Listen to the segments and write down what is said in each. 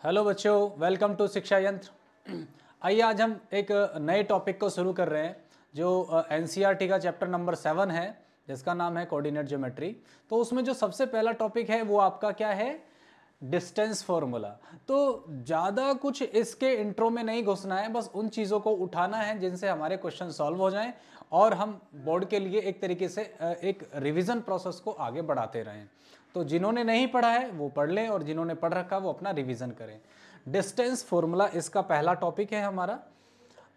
Hello बच्चों, welcome to शिक्षा यंत्र। आइए आज हम एक नए टॉपिक को शुरू कर रहे हैं जो एनसीईआरटी का चैप्टर नंबर 7 है, जिसका नाम है कोऑर्डिनेट ज्योमेट्री। तो उसमें जो सबसे पहला टॉपिक है वो आपका क्या है, डिस्टेंस फॉर्मूला। तो ज़्यादा कुछ इसके इंट्रो में नहीं घुसना है, बस उन चीज़ों को उठाना है जिनसे हमारे क्वेश्चन सॉल्व हो जाएं और हम बोर्ड के लिए एक तरीके से एक रिवीजन प्रोसेस को आगे बढ़ाते रहें। तो जिन्होंने नहीं पढ़ा है वो पढ़ लें और जिन्होंने पढ़ रखा वो अपना रिवीजन करें। डिस्टेंस फॉर्मूला इसका पहला टॉपिक है हमारा।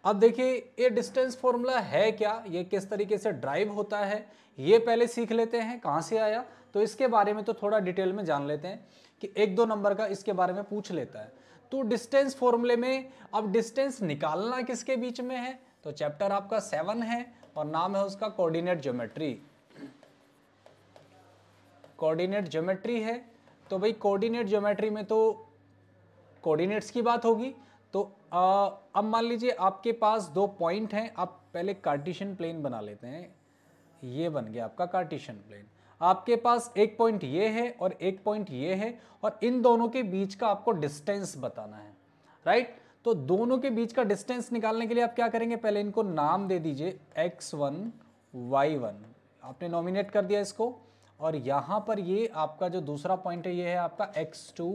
अब देखिए ये डिस्टेंस फॉर्मूला है क्या, ये किस तरीके से ड्राइव होता है, ये पहले सीख लेते हैं कहाँ से आया। तो इसके बारे में तो थोड़ा डिटेल में जान लेते हैं कि 1-2 नंबर का इसके बारे में पूछ लेता है। तो डिस्टेंस फॉर्मूले में अब डिस्टेंस निकालना किसके बीच में है, तो चैप्टर आपका 7 है और नाम है उसका कोऑर्डिनेट ज्योमेट्री। कोऑर्डिनेट ज्योमेट्री है तो भाई कोऑर्डिनेट ज्योमेट्री में तो कोऑर्डिनेट्स की बात होगी। तो अब मान लीजिए आपके पास 2 पॉइंट हैं, आप पहले कार्टेशियन प्लेन बना लेते हैं। ये बन गया आपका कार्टेशियन प्लेन। आपके पास एक पॉइंट ये है और एक पॉइंट ये है और इन दोनों के बीच का आपको डिस्टेंस बताना है, राइट। तो दोनों के बीच का डिस्टेंस निकालने के लिए आप क्या करेंगे, पहले इनको नाम दे दीजिए x1 y1, आपने नॉमिनेट कर दिया इसको। और यहां पर ये आपका जो दूसरा पॉइंट है ये है आपका x2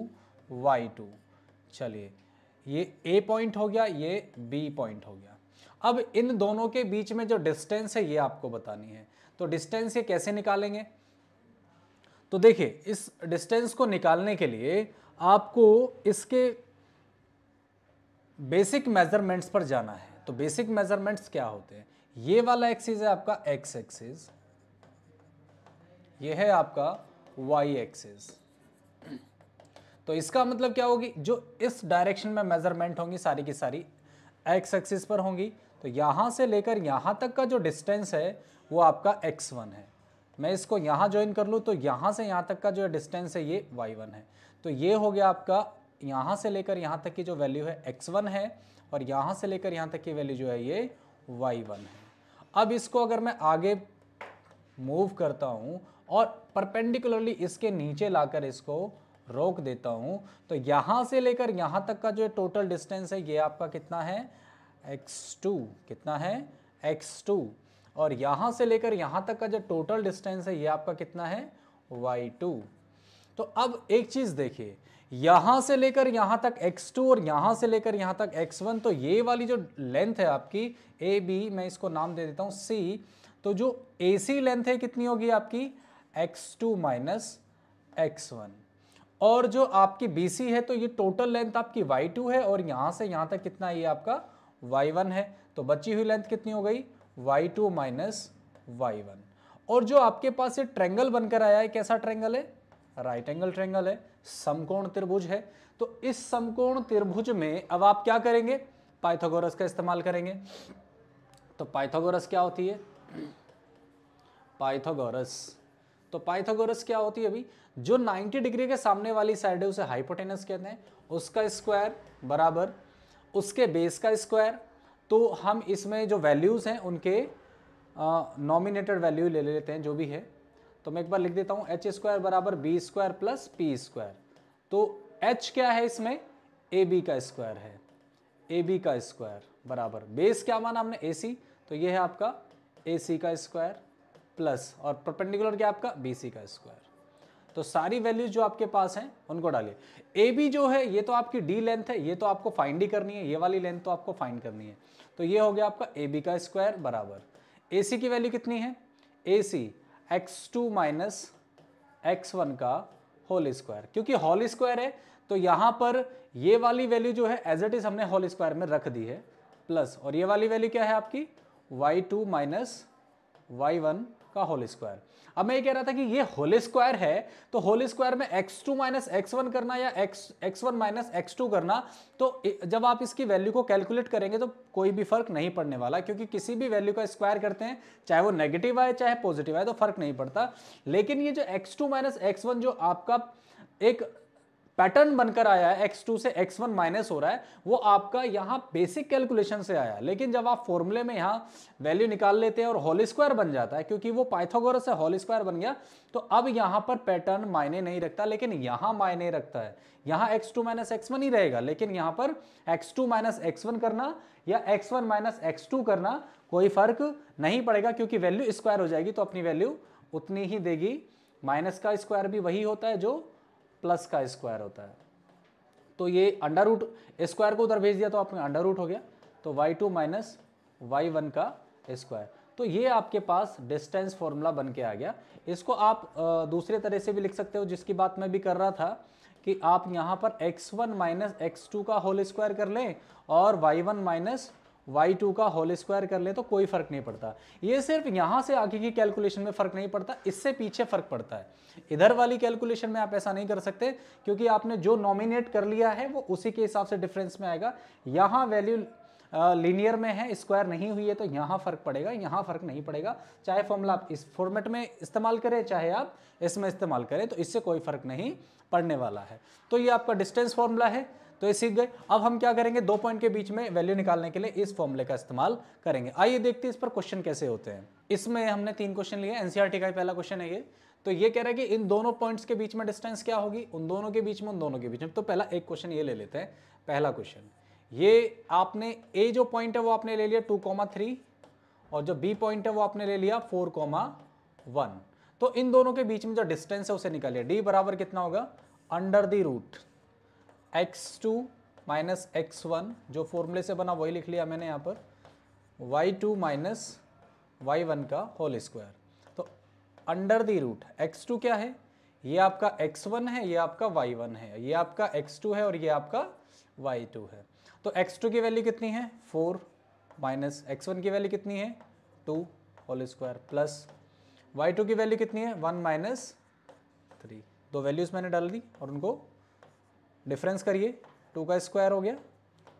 y2। चलिए ये A पॉइंट हो गया, ये B पॉइंट हो गया। अब इन दोनों के बीच में जो डिस्टेंस है ये आपको बतानी है। तो डिस्टेंस ये कैसे निकालेंगे, तो देखिए इस डिस्टेंस को निकालने के लिए आपको इसके बेसिक मेजरमेंट्स पर जाना है। तो बेसिक मेजरमेंट्स क्या होते हैं, ये वाला एक्सिस है आपका x एक्सिस, ये है आपका y एक्सिस। तो इसका मतलब क्या होगी, जो इस डायरेक्शन में मेजरमेंट होंगी सारी की सारी x एक्सिस पर होंगी। तो यहां से लेकर यहां तक का जो डिस्टेंस है वो आपका x1 है। मैं इसको यहां ज्वाइन कर लूं तो यहां से यहां तक का जो डिस्टेंस है ये y1 है। तो ये हो गया आपका यहां से लेकर यहां तक की जो वैल्यू है x1 है और यहां से लेकर यहां तक की वैल्यू जो है ये y1 है। अब इसको अगर मैं आगे मूव करता हूं और परपेंडिकुलरली इसके नीचे लाकर इसको रोक देता हूं तो यहां से लेकर यहां तक का जो टोटल डिस्टेंस है ये आपका कितना है, x2। कितना है, x2। और यहां से लेकर यहां तक का जो टोटल डिस्टेंस है ये आपका कितना है, y2। तो अब एक चीज देखिए, यहां से लेकर यहां तक x2 और यहां से लेकर यहां तक x1, तो ये वाली जो लेंथ है आपकी AB, मैं इसको नाम दे देता हूं C। तो जो AC लेंथ है कितनी होगी आपकी, x2 माइनस x1। और जो आपकी BC है तो ये टोटल लेंथ आपकी y2 है और यहां से यहां तक कितना ये आपका y1 है। तो बची हुई लेंथ कितनी हो गई, y2 माइनस y1। और जो आपके पास ये ट्रेंगल बनकर आया है, कैसा ट्रेंगल है, राइट एंगल ट्रेंगल है, समकोण त्रिभुज है। तो इस समकोण त्रिभुज में अब आप क्या करेंगे, पाइथागोरस का इस्तेमाल करेंगे। तो पाइथागोरस क्या होती है, पाइथागोरस, तो पाइथागोरस क्या होती है, अभी जो 90 डिग्री के सामने वाली साइड है उसे हाइपोटेनस कहते हैं, उसका स्क्वायर बराबर उसके बेस का स्क्वायर। तो हम इसमें जो वैल्यूज हैं उनके नॉमिनेटेड वैल्यू ले लेते हैं जो भी है। तो मैं एक बार लिख देता हूं, एच स्क्वायर बराबर B square plus P square. तो एच क्या है इसमें, ए बी का स्क्वायर है, ए बी का स्क्वायर बराबर बेस क्या माना हमने, ए सी, तो ये है आपका ए सी का स्क्वायर प्लस और परपेंडिकुलर क्या आपका बी सी का स्क्वायर। तो सारी वैल्यूज जो आपके पास हैं उनको डालिए। ए बी जो है ये तो आपकी डी लेंथ है, ये तो आपको फाइंड ही करनी है, ये वाली लेंथ तो आपको फाइंड करनी है। तो ये हो गया आपका ए बी का स्क्वायर बराबर ए सी की वैल्यू कितनी है, ए सी x2 माइनस x1 का होल स्क्वायर। क्योंकि होल स्क्वायर है तो यहां पर ये वाली वैल्यू जो है एज इट इज हमने होल स्क्वायर में रख दी है, प्लस और ये वाली वैल्यू क्या है आपकी y2 माइनस y1 का होल स्क्वायर। अब मैं ये कह रहा था कि ये होल स्क्वायर है तो होल स्क्वायर में x2 माइनस x1 करना या x1 माइनस x2 करना, तो जब आप इसकी वैल्यू को कैलकुलेट करेंगे तो कोई भी फर्क नहीं पड़ने वाला, क्योंकि किसी भी वैल्यू का स्क्वायर करते हैं चाहे वो नेगेटिव आए चाहे पॉजिटिव आए तो फर्क नहीं पड़ता। लेकिन ये जो x2 माइनस x1 जो आपका एक पैटर्न बनकर आया है x2 से x1 माइनस हो रहा है, वो आपका यहाँ बेसिक कैलकुलेशन से आया है। लेकिन जब आप फॉर्मूले में यहाँ वैल्यू निकाल लेते हैं और होल स्क्वायर बन जाता है, क्योंकि वो पाइथागोरस से होल स्क्वायर बन गया, तो अब यहाँ पर पैटर्न मायने नहीं रखता, लेकिन यहाँ मायने रखता है। यहाँ x2 माइनस x1 ही रहेगा, लेकिन यहाँ पर x2 माइनस x1 करना या x1 माइनस x2 करना कोई फर्क नहीं पड़ेगा, क्योंकि वैल्यू स्क्वायर हो जाएगी तो अपनी वैल्यू उतनी ही देगी। माइनस का स्क्वायर भी वही होता है जो प्लस का स्क्वायर होता है। तो ये अंडर रूट स्क्वायर को उधर भेज दिया तो आपने अंडर रूट हो गया, तो y2 माइनस y1 का स्क्वायर। तो ये आपके पास डिस्टेंस फॉर्मूला बन के आ गया। इसको आप दूसरे तरह से भी लिख सकते हो, जिसकी बात मैं भी कर रहा था कि आप यहाँ पर x1 माइनस x2 का होल स्क्वायर कर लें और y1 माइनस y2 का होल स्क्वायर कर ले, तो कोई फर्क नहीं पड़ता। ये सिर्फ यहाँ से आगे की कैलकुलेशन में फर्क नहीं पड़ता, इससे पीछे फर्क पड़ता है। इधर वाली कैलकुलेशन में आप ऐसा नहीं कर सकते, क्योंकि आपने जो नॉमिनेट कर लिया है वो उसी के हिसाब से डिफरेंस में आएगा। यहाँ वैल्यू लीनियर में है, स्क्वायर नहीं हुई है, तो यहाँ फर्क पड़ेगा, यहाँ फर्क नहीं पड़ेगा। चाहे फॉर्मूला आप इस फॉर्मेट में इस्तेमाल करें, चाहे आप इसमें इस्तेमाल करें, तो इससे कोई फर्क नहीं पड़ने वाला है। तो ये आपका डिस्टेंस फॉर्मूला है, तो ये सीख गए। अब हम क्या करेंगे, दो पॉइंट के बीच में वैल्यू निकालने के लिए इस फॉर्मूले का इस्तेमाल करेंगे। आइए देखते हैं इस पर क्वेश्चन कैसे होते हैं। इसमें हमने 3 क्वेश्चन लिए, एनसीईआरटी का पहला क्वेश्चन है ये। तो ये कह रहा है कि इन दोनों पॉइंट्स के बीच में डिस्टेंस क्या होगी, उन दोनों के बीच में, उन दोनों के बीच में। तो पहला एक क्वेश्चन ये ले लेते हैं। पहला क्वेश्चन ये आपने ए जो पॉइंट है वो आपने ले लिया 2,3 और जो बी पॉइंट है वो आपने ले लिया 4,1। तो इन दोनों के बीच में जो डिस्टेंस है उसे निकालिए। डी बराबर कितना होगा, under the root x2 minus x1, जो फॉर्मूले से बना वही लिख लिया मैंने यहाँ पर, y2 माइनस y1 का होल स्क्वायर। तो अंडर दी रूट x2 क्या है, ये आपका x1 है, ये आपका y1 है, ये आपका x2 है और ये आपका y2 है। तो x2 की वैल्यू कितनी है 4 माइनस x1 की वैल्यू कितनी है 2 होल स्क्वायर प्लस y2 की वैल्यू कितनी है 1 माइनस 3। दो वैल्यूज मैंने डाल दी और उनको डिफरेंस करिए, 2 का स्क्वायर हो गया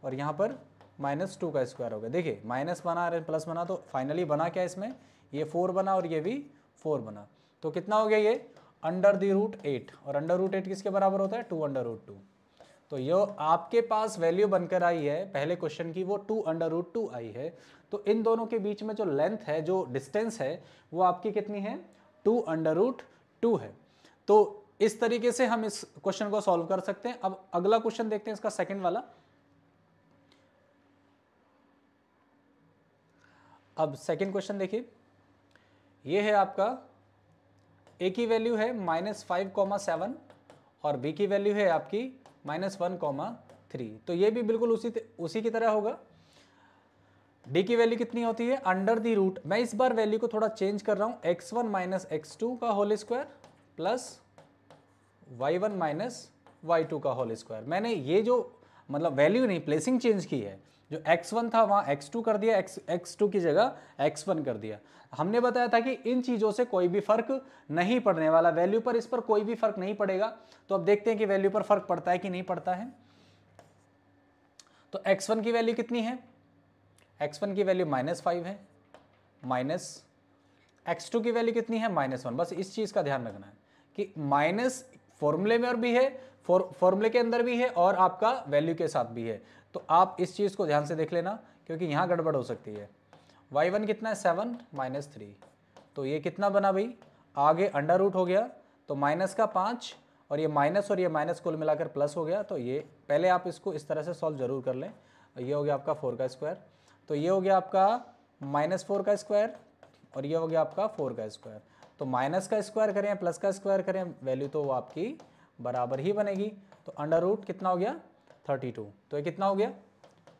और यहाँ पर माइनस 2 का स्क्वायर हो गया। देखिए माइनस बना और प्लस बना, तो फाइनली बना क्या इसमें, ये 4 बना और ये भी 4 बना। तो कितना हो गया ये अंडर द रूट 8, और अंडर रूट 8 किसके बराबर होता है 2 अंडर रूट 2। तो ये आपके पास वैल्यू बनकर आई है पहले क्वेश्चन की, वो 2 अंडर रूट 2 आई है। तो इन दोनों के बीच में जो लेंथ है, जो डिस्टेंस है, वो आपकी कितनी है 2 अंडर रूट 2 है। तो इस तरीके से हम इस क्वेश्चन को सॉल्व कर सकते हैं। अब अगला क्वेश्चन देखते हैं, इसका सेकंड वाला। अब सेकंड क्वेश्चन देखिए, ये है आपका ए की वैल्यू है -5,7 और बी की वैल्यू है आपकी -1,3। तो ये भी बिल्कुल उसी की तरह होगा। डी की वैल्यू कितनी होती है अंडर द रूट, मैं इस बार वैल्यू को थोड़ा चेंज कर रहा हूं, x1 माइनस x2 का whole square plus y1 minus y2 का होल स्क्वायर। मैंने ये जो मतलब वैल्यू नहीं, प्लेसिंग चेंज की है। जो x1 था वहाँ x2 कर दिया, x2 की जगह x1 कर दिया। हमने बताया था कि इन चीज़ों से कोई भी फर्क नहीं पड़ने वाला, वैल्यू पर इस पर कोई भी फर्क नहीं पड़ेगा। तो अब देखते हैं कि वैल्यू पर फर्क पड़ता है कि नहीं पड़ता है। तो x1 की वैल्यू कितनी है, x1 की वैल्यू -5 है, माइनस x2 की वैल्यू कितनी है -1। बस इस चीज़ का ध्यान रखना है कि माइनस फॉर्मूले में और भी है, फॉर्मूले के अंदर भी है और आपका वैल्यू के साथ भी है। तो आप इस चीज़ को ध्यान से देख लेना, क्योंकि यहाँ गड़बड़ हो सकती है। y1 कितना है 7 माइनस 3, तो ये कितना बना भाई, आगे अंडर रूट हो गया, तो माइनस का 5 और ये माइनस कुल मिलाकर प्लस हो गया। तो ये पहले आप इसको इस तरह से सॉल्व जरूर कर लें। ये हो गया आपका 4 का स्क्वायर, तो ये हो गया आपका -4 का स्क्वायर और ये हो गया आपका 4 का स्क्वायर। तो माइनस का स्क्वायर करें प्लस का स्क्वायर करें, वैल्यू तो वो आपकी बराबर ही बनेगी। तो अंडर रूट कितना हो गया 32, तो ये कितना हो गया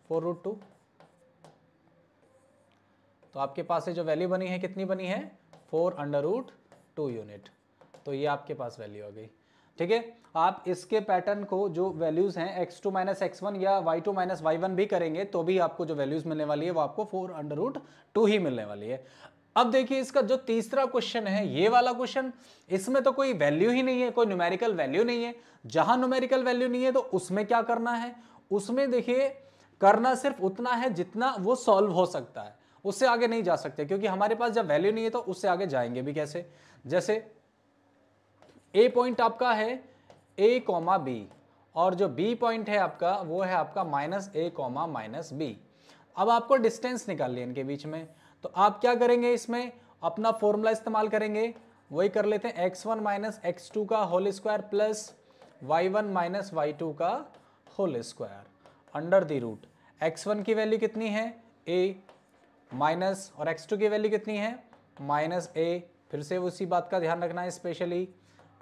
4√2। तो आपके पास से जो वैल्यू बनी है कितनी बनी है 4√2 यूनिट। तो ये आपके पास वैल्यू हो गई। ठीक है, आप इसके पैटर्न को जो वैल्यूज हैं x2 माइनस x1 या y2 माइनस y1 भी करेंगे तो भी आपको जो वैल्यूज मिलने वाली है वो आपको 4√2 ही मिलने वाली है। अब देखिए इसका जो तीसरा क्वेश्चन है, ये वाला क्वेश्चन, इसमें तो कोई वैल्यू ही नहीं है, कोई न्यूमेरिकल वैल्यू नहीं है। जहां न्यूमेरिकल वैल्यू नहीं है तो उसमें क्या करना है, उसमें देखिए करना सिर्फ उतना है जितना वो सॉल्व हो सकता है, उससे आगे नहीं जा सकते, क्योंकि हमारे पास जब वैल्यू नहीं है तो उससे आगे जाएंगे भी कैसे। जैसे ए पॉइंट आपका है a, b और जो बी पॉइंट है आपका वो है आपका -a, -b। अब आपको डिस्टेंस निकालनी है इनके बीच में, तो आप क्या करेंगे, इसमें अपना फॉर्मूला इस्तेमाल करेंगे, वही कर लेते हैं x1 - x2 का whole square plus y1 - y2 का whole square under the root x1 की वैल्यू कितनी है a माइनस, और x2 की वैल्यू कितनी है -a, फिर से उसी बात का ध्यान रखना है स्पेशली,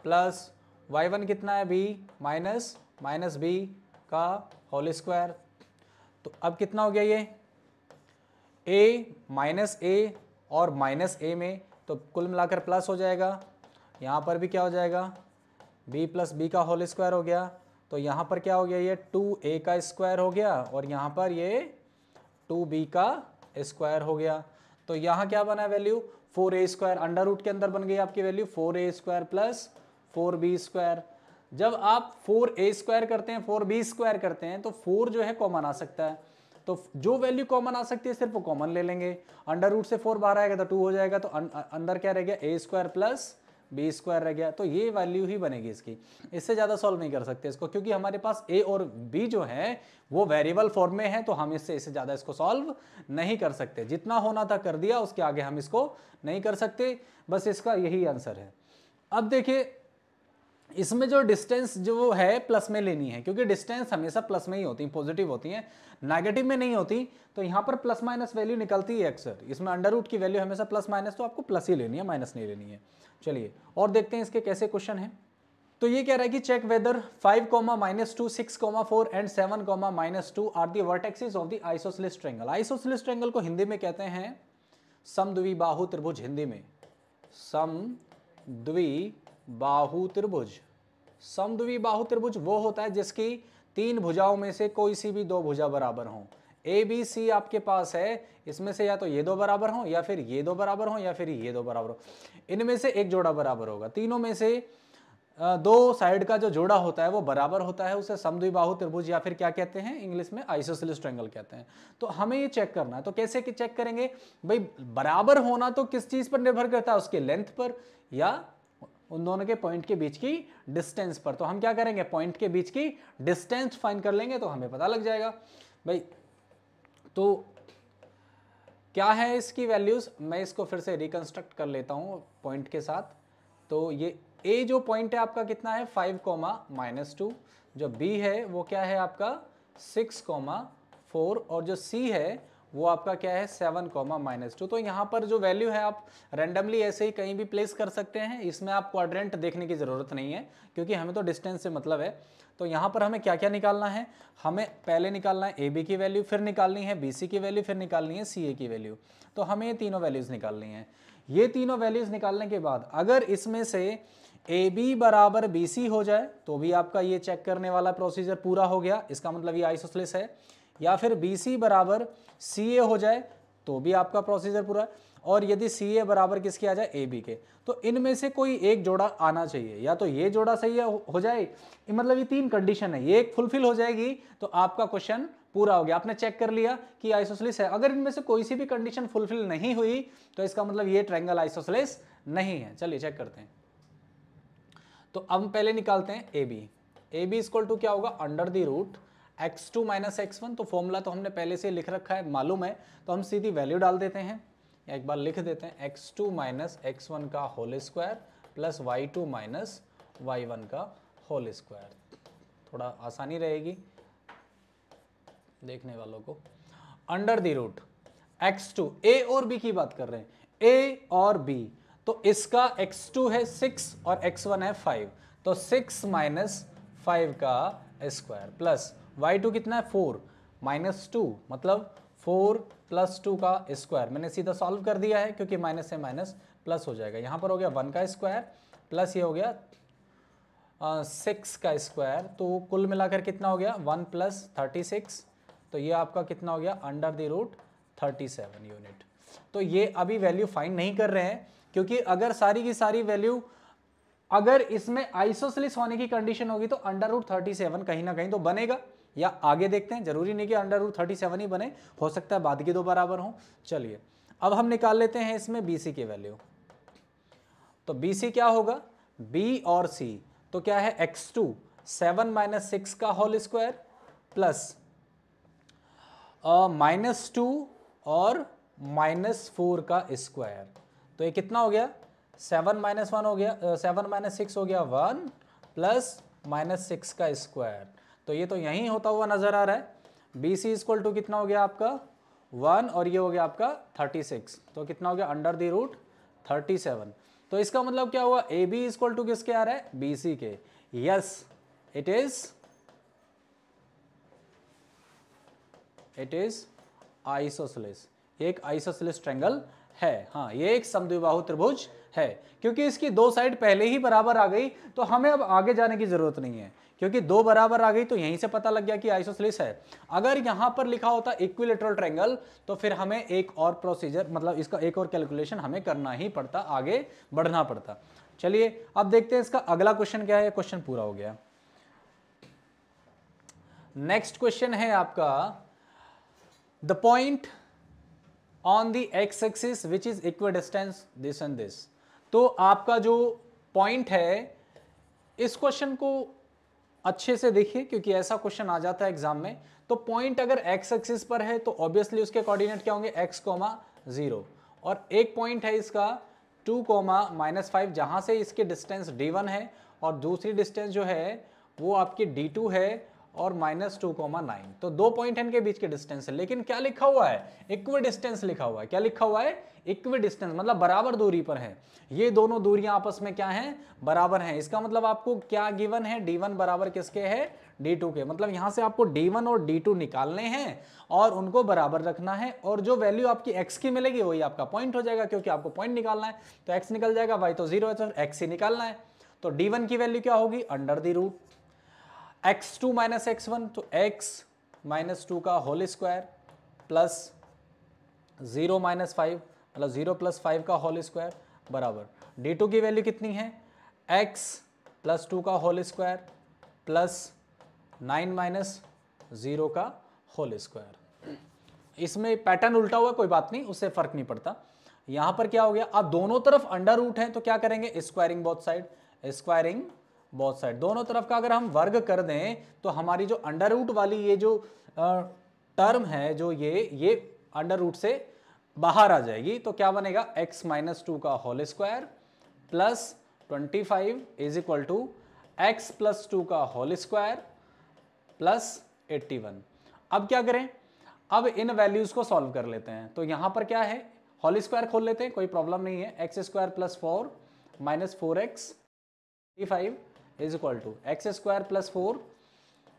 प्लस y1 कितना है b माइनस b का होल स्क्वायर। तो अब कितना हो गया ये a और -a में, तो कुल मिलाकर प्लस हो जाएगा, यहाँ पर भी क्या हो जाएगा b + b का होल स्क्वायर हो गया, तो यहाँ पर क्या हो गया ये 2a का स्क्वायर हो गया और यहाँ पर ये 2b का स्क्वायर हो गया। तो यहाँ क्या बना वैल्यू 4a², अंडर रूट के अंदर बन गई आपकी वैल्यू 4a² प्लस 4b²। जब आप 4a² करते हैं 4b² करते हैं तो 4 जो है कॉमन आ सकता है, तो जो वैल्यू कॉमन आ सकती है सिर्फ वो कॉमन ले लेंगे, अंडर रूट से 4 बाहर आएगा तो 2 हो जाएगा, तो अंदर क्या रह गया a² प्लस b² रह गया, तो ये वैल्यू ही बनेगी इसकी। इससे ज़्यादा सॉल्व नहीं कर सकते इसको, क्योंकि हमारे पास a और b जो है वो वेरिएबल फॉर्म में है, तो हम इससे ज़्यादा इसको सॉल्व नहीं कर सकते। जितना होना था कर दिया, उसके आगे हम इसको नहीं कर सकते, बस इसका यही आंसर है। अब देखिए इसमें जो डिस्टेंस जो है प्लस में लेनी है, क्योंकि डिस्टेंस हमेशा प्लस में ही होती है, पॉजिटिव होती है, नेगेटिव में नहीं होती, तो यहाँ पर प्लस माइनस वैल्यू निकलती है अक्सर। इसमें अंडर रूट की वैल्यू हमेशा प्लस माइनस, तो आपको प्लस ही लेनी है, माइनस नहीं लेनी है। चलिए और देखते हैं इसके कैसे क्वेश्चन है। तो ये कह रहा है कि check whether 5, -2, 6, 4 and 7, -2 are the vertexes of the isosceles triangle. Isosceles triangle को हिंदी में कहते हैं समद्विबाहु त्रिभुज, हिंदी में समद्विबाहु त्रिभुज। समद्विबाहु त्रिभुज वो होता है जिसकी 3 भुजाओं में से कोई सी भी 2 भुजा बराबर हों। ए बी सी आपके पास है, इसमें से या तो ये 2 बराबर हों, या फिर ये 2 बराबर हों, या फिर ये 2 बराबर हो, इनमें से एक जोड़ा बराबर होगा। तीनों में से 2 साइड का जो जोड़ा होता है वो बराबर होता है, उसे समद्विबाहु त्रिभुज या फिर क्या कहते हैं इंग्लिश में आइसोसेलेस ट्रायंगल कहते हैं। तो हमें ये चेक करना है, तो कैसे कि चेक करेंगे भाई, बराबर होना तो किस चीज पर निर्भर करता है, उसके लेंथ पर या उन दोनों के पॉइंट के बीच की डिस्टेंस पर। तो हम क्या करेंगे, पॉइंट के बीच की डिस्टेंस फाइंड कर लेंगे, तो हमें पता लग जाएगा भाई। तो क्या है इसकी वैल्यूज, मैं इसको फिर से रिकंस्ट्रक्ट कर लेता हूं पॉइंट के साथ। तो ये ए जो पॉइंट है आपका कितना है 5, -2, जो बी है वो क्या है आपका 6, 4, और जो सी है वो आपका क्या है 7, -2। तो यहाँ पर जो वैल्यू है आप रैंडमली ऐसे ही कहीं भी प्लेस कर सकते हैं, इसमें आप क्वाड्रेंट देखने की ज़रूरत नहीं है, क्योंकि हमें तो डिस्टेंस से मतलब है। तो यहाँ पर हमें क्या क्या निकालना है, हमें पहले निकालना है ए बी की वैल्यू, फिर निकालनी है बी सी की वैल्यू, फिर निकालनी है सी ए की वैल्यू। तो हमें ये तीनों वैल्यूज़ निकालनी है। ये तीनों वैल्यूज़ निकालने के बाद अगर इसमें से ए बी बराबर बी सी हो जाए तो भी आपका ये चेक करने वाला प्रोसीजर पूरा हो गया, इसका मतलब ये आइसोसेलेस है। या फिर बी सी बराबर सी ए हो जाए तो भी आपका प्रोसीजर पूरा है। और यदि सी ए बराबर किसके आ जाए ए बी के, तो इनमें से कोई एक जोड़ा आना चाहिए, या तो ये जोड़ा सही हो जाए, मतलब ये 3 कंडीशन है, ये एक फुलफिल हो जाएगी तो आपका क्वेश्चन पूरा हो गया। आपने चेक कर लिया कि आइसोसेलेस है। अगर इनमें से कोई सी भी कंडीशन फुलफिल नहीं हुई तो इसका मतलब ये ट्रायंगल आइसोसेलेस नहीं है। चलिए चेक करते हैं। तो अब पहले निकालते हैं A B. A B equal to क्या होगा, under the root x2 - x1। तो फॉर्मूला तो हमने पहले से लिख रखा है, मालूम है, तो हम सीधी वैल्यू डाल देते हैं, या एक बार लिख देते हैं x2 - x1 का whole square plus y2 - y1 का होल स्क्वायर। थोड़ा आसानी रहेगी देखने वालों को। Under the root x2, a और b की बात कर रहे हैं, a और b, तो इसका x2 है 6 और x1 है 5, तो 6 - 5 का स्क्वायर प्लस y2 कितना है 4 -2, मतलब 4 + 2 का स्क्वायर। मैंने सीधा सॉल्व कर दिया है, क्योंकि माइनस से माइनस प्लस हो जाएगा। यहाँ पर हो गया 1 का स्क्वायर प्लस ये हो गया 6 का स्क्वायर, तो कुल मिलाकर कितना हो गया 1 + 36, तो ये आपका कितना हो गया अंडर द रूट 37 यूनिट। तो ये अभी वैल्यू फाइंड नहीं कर रहे हैं, क्योंकि अगर सारी की सारी वैल्यू, अगर इसमें आइसोसेलेस होने की कंडीशन होगी तो अंडर रूट 37 कहीं ना कहीं तो बनेगा, या आगे देखते हैं, जरूरी नहीं कि अंडर रूट 37 ही बने, हो सकता है बाद के 2 बराबर हों। चलिए अब हम निकाल लेते हैं इसमें बी सी की वैल्यू। तो बी सी क्या होगा, बी और सी, तो क्या है x2, 7 माइनस 6 का होल स्क्वायर प्लस -2 और -4 का स्क्वायर। तो ये कितना हो गया, 7 माइनस 1 हो गया, 7 माइनस 6 हो गया 1 प्लस -6 का स्क्वायर। तो ये तो यहीं होता हुआ नजर आ रहा है। BC इक्वल टू कितना हो गया आपका 1 और ये हो गया आपका 36। तो कितना हो गया √37। तो इसका मतलब क्या हुआ, AB इक्वल टू किसके आ रहा है, BC के। Yes it is isosceles. ये एक आइसोसेलेस ट्रायंगल है। हाँ, ये एक समद्विबाहु त्रिभुज है। क्योंकि इसकी दो साइड पहले ही बराबर आ गई तो हमें अब आगे जाने की जरूरत नहीं है, क्योंकि दो बराबर आ गई तो यहीं से पता लग गया कि आइसोसेलेस है। अगर यहां पर लिखा होता इक्विलैटरल ट्रायंगल तो फिर हमें एक और प्रोसीजर, मतलब इसका एक और कैलकुलेशन हमें करना ही पड़ता, आगे बढ़ना पड़ता। चलिए अब देखते हैं इसका अगला क्वेश्चन क्या है। क्वेश्चन पूरा हो गया। नेक्स्ट क्वेश्चन है आपका, the point on the x axis which is equidistance this and this. तो आपका जो पॉइंट है, इस क्वेश्चन को अच्छे से देखिए क्योंकि ऐसा क्वेश्चन आ जाता है एग्जाम में। तो पॉइंट अगर एक्स एक्सिस पर है तो ऑब्वियसली उसके कोऑर्डिनेट क्या होंगे, x,0। और एक पॉइंट है इसका 2,-5 जहां से इसके डिस्टेंस d1 है और दूसरी डिस्टेंस जो है वो आपकी d2 है और -2,9। तो दो पॉइंट है इनके बीच के डिस्टेंस है, लेकिन क्या लिखा हुआ है, इक्वी डिस्टेंस लिखा हुआ है। क्या लिखा हुआ है, इक्वी डिस्टेंस, मतलब बराबर दूरी पर है। ये दोनों दूरियां आपस में क्या हैं, बराबर हैं। इसका मतलब आपको क्या गिवन है, d1 बराबर किसके है, d2 के। मतलब यहां से आपको d1 और d2 निकालने हैं और उनको बराबर रखना है, और जो वैल्यू आपकी x की मिलेगी वही आपका पॉइंट हो जाएगा, क्योंकि आपको पॉइंट निकालना है। तो x निकल जाएगा, y तो 0 है तो x ही निकालना है। तो d1 की वैल्यू क्या होगी, √, x2 माइनस x1, तो x -2 का होल स्क्वायर प्लस 0 - 5, मतलब 0 + 5 का होल स्क्वायर बराबर d2 की वैल्यू कितनी है, x + 2 का होल स्क्वायर प्लस 9 - 0 का होल स्क्वायर। इसमें पैटर्न उल्टा हुआ, कोई बात नहीं, उससे फर्क नहीं पड़ता। यहां पर क्या हो गया, अब दोनों तरफ √ है तो क्या करेंगे, squaring both side, squaring both side. दोनों तरफ का अगर हम वर्ग कर दें तो हमारी जो √ वाली ये जो टर्म है, जो ये √ से बाहर आ जाएगी। तो क्या बनेगा, x - 2 का whole square plus 25 is equal to x + 2 का होल स्क्वायर प्लस 81। अब क्या करें, अब इन वैल्यूज को सॉल्व कर लेते हैं। तो यहां पर क्या है, होल स्क्वायर खोल लेते हैं, कोई प्रॉब्लम नहीं है। x² + 4 - 4x 25 is equal to x² + 4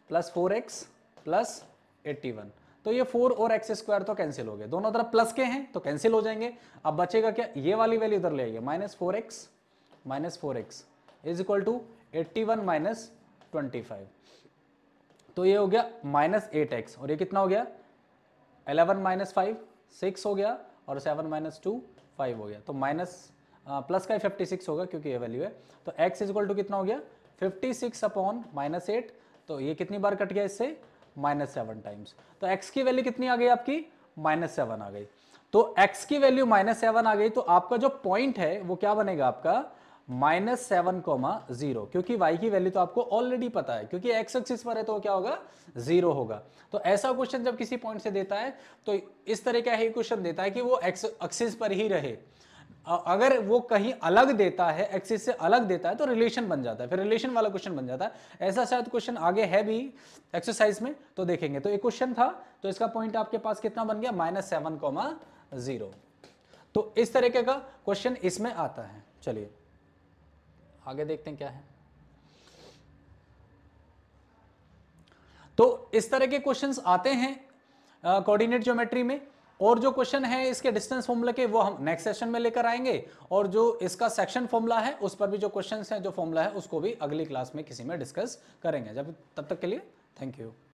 + 4x + 81। तो ये 4 और x² तो कैंसिल हो गए, दोनों तरफ प्लस के हैं तो कैंसिल हो जाएंगे। अब बचेगा क्या, ये वाली वैल्यू इधर ले आइए, -4x इज इक्वल टू 81 - 25। तो ये हो गया -8x, और ये कितना हो गया, 11 - 5 6 हो गया, और 7 - 2 5 हो गया। तो प्लस का 56 होगा क्योंकि ये वैल्यू है। तो x इज इक्वल टू कितना हो गया, 56/-8। तो ये कितनी बार कट गया इससे, -7 टाइम्स। तो x की वैल्यू कितनी आ गई आपकी, -7 आ गई। तो x की वैल्यू -7 आ गई, तो आपका जो पॉइंट है वो क्या बनेगा आपका, -7,0, क्योंकि y की वैल्यू तो आपको ऑलरेडी पता है, क्योंकि x एक्सिस पर है तो क्या होगा, 0 होगा। तो ऐसा क्वेश्चन जब किसी पॉइंट से देता है तो इस तरह का ही क्वेश्चन देता है कि वो x एक्सिस पर ही रहे। अगर वो कहीं अलग देता है, एक्सिस से अलग देता है, तो रिलेशन बन जाता है, फिर रिलेशन वाला क्वेश्चन बन जाता है। ऐसा शायद क्वेश्चन आगे है भी एक्सरसाइज में, तो देखेंगे। तो एक क्वेश्चन था, तो इसका पॉइंट आपके पास कितना बन गया, -7,0। तो इस तरीके का क्वेश्चन इसमें आता है। चलिए आगे देखते हैं क्या है। तो इस तरह के क्वेश्चंस आते हैं कोऑर्डिनेट ज्योमेट्री में। और जो क्वेश्चन है इसके डिस्टेंस फॉर्मूला के, वो हम नेक्स्ट सेशन में लेकर आएंगे। और जो इसका सेक्शन फॉर्मूला है उस पर भी जो क्वेश्चंस हैं, जो फॉर्मूला है, उसको भी अगली क्लास में किसी में डिस्कस करेंगे। तब तक के लिए थैंक यू।